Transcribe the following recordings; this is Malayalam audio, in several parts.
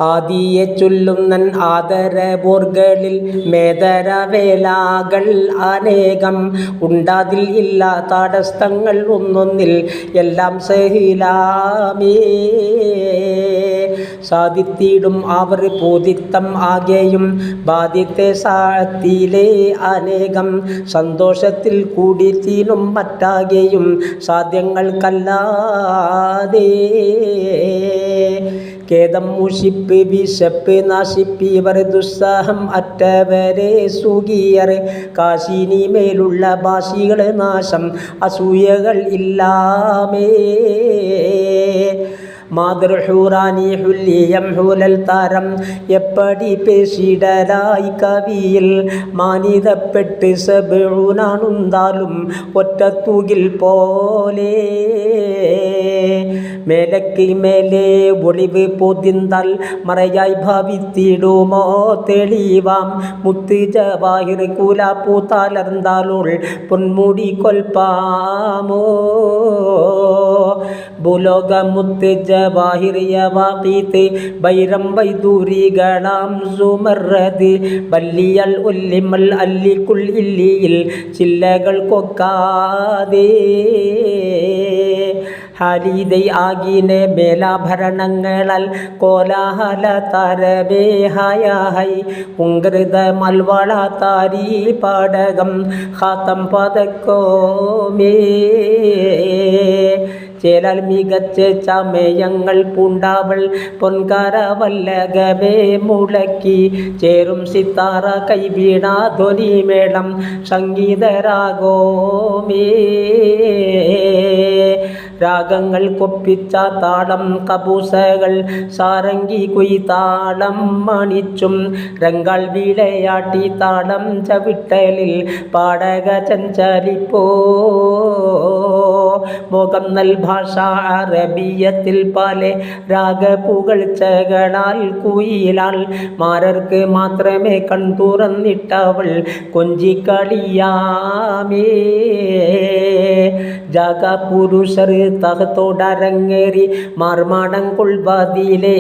ആദിയെ ചൊല്ലുന്നൻ ആദരബോർകളിൽ മേദരവേലാകൾ അനേകം ഉണ്ടാതിൽ ഇല്ല തടസ്സങ്ങൾ ഒന്നൊന്നിൽ എല്ലാം സഹിലാമേ സാധിത്തിടും അവർ ബോധിത്തം ആകെയും ബാധ്യത്തെ സാത്തിലെ അനേകം സന്തോഷത്തിൽ കൂടി തീനും മറ്റാകെയും സാധ്യങ്ങൾക്കല്ലാതെ ഖേദം മുഷിപ്പ് വിശപ്പ് നാശിപ്പിവർ ദുസ്സഹം അറ്റവരെ സുഖിയർ കാശിനി മേലുള്ള ഭാഷികൾ നാശം അസൂയകൾ ഇല്ലാമേ മാതൃഹൂറാനി ഹുല്ലിയം ഹുലൽ താരം എപ്പടി പേശിടലായി കവിയിൽ മാനിതപ്പെട്ട് സബൂനാണുന്താലും ഒറ്റത്തൂകിൽ പോലെ മേലക്ക് മേലെ ഒളിവ് പൊതിന്താൽ മറയായി ഭാവിത്തിടുമോ തെളിവാം മുത്ത് ജവാഹിർ കൂലാപ്പൂ തളർന്നാലോൾ പൊന്മുടി കൊൽപ്പാമോ ഭൂലോകമുത്ത് ജവാഹിറിയ വാഖീത്ത് ബൈരം വൈദൂരികളാം സുമറത് വല്ലിയൽ ഉല്ലിമൽ അല്ലിക്കുൾ ഇല്ലിയിൽ ചില്ലകൾ കൊക്കാതെ ഹാലിദൈ ആകിനെ മേലാഭരണങ്ങളാൽ കോലാഹല തരവേ ഹയാഹൈ ഉങ്കൃത മൽവള താരി പാടകം ഖാത്തം പതക്കോമേ ചേലാൽ മികച്ച ചമയങ്ങൾ പൂണ്ടാവൾ പൊൻകാര വല്ലകമേ മുളക്കി ചേരും സിത്താറ കൈവീണ ധ്വനിമേളം സംഗീതരാഗോമേ രാഗങ്ങൾ കൊപ്പിച്ച താളം കബൂസകൾ സാരംഗി കുയ്താളം മണിച്ചും രംഗാൾ വീളയാട്ടി താളം ചവിട്ടലിൽ പാടക ചഞ്ചലിപ്പോ മോകം നൽ ഭാഷ അറബിയത്തിൽ പല രാഗപുകഴ്ചകളാൽ കുയിലാൽ മാരർക്ക് മാത്രമേ കൺതുറന്നിട്ടവൾ കൊഞ്ചിക്കളിയാമേ ജാഗ പുരുഷർ തഹത്തോടരങ്ങേറി മാർമാടം കൊൾവാതിലേ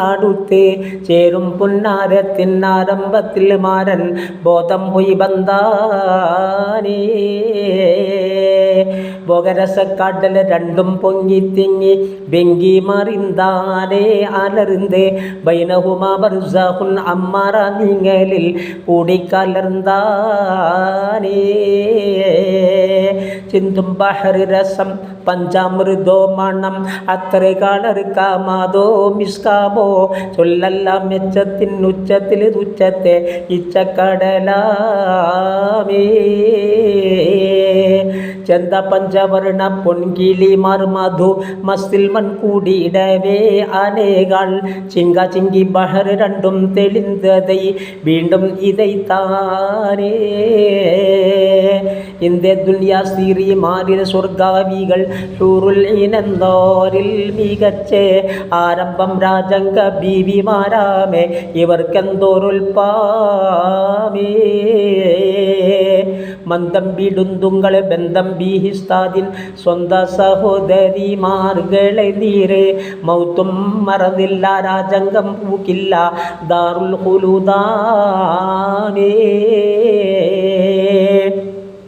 അടുത്ത് ചേരും പുന്നാരത്തിൻ ആരംഭത്തിൽ മാരൻ ബോധം പോയി ബന്ധാനേ ഭോഗരസക്കാട്ടൽ രണ്ടും പൊങ്ങി തിങ്ങി വെങ്കി മറിന്താനേ അലർന്ന് ബൈനഹുമാ ബർസഖുൻ അമ്മാറ നീങ്ങലിൽ കൂടിക്കലർന്നാനേ ചിന്തും ബഹർ രസം പഞ്ചാമൃതോ മണം അത്ര കളർക്കാമാതോ മിസ്കാമോ ചൊല്ലല്ല മെച്ചത്തിൻ ഉച്ചത്തിൽ തുച്ഛത്തെ ഇച്ചക്കടലാമേ ചന്ത പഞ്ചവർണ പൊൻകിളിമാർ മധു മസ്തിൽ മൺ കൂടിയിടവേ അനേകൾ ചിങ്ക ചിങ്കി ബഹർ രണ്ടും തെളിന്തതൈ വീണ്ടും ഇതൈ താനേ ഇന്ത്യ ദുനിയ സ്ത്രീ മാറിയ സ്വർഗാവികൾ ഹൂറുൽ ഇനന്തോരിൽ മികച്ച ആരംഭം രാജങ്ക ബീവിമാരാമേ ഇവർക്കെന്തോരുൽപ്പാമേ മന്ദം ബിടുന്തുങ്ങൾ ബന്ധം ബീഹിസ്താദിൻ സ്വന്ത സഹോദരിമാർകളെ നീരെ മൗത്തും മറന്നില്ല രാജംഗം പൂക്കില്ല ദാറുൽ ഖുലൂദാനേ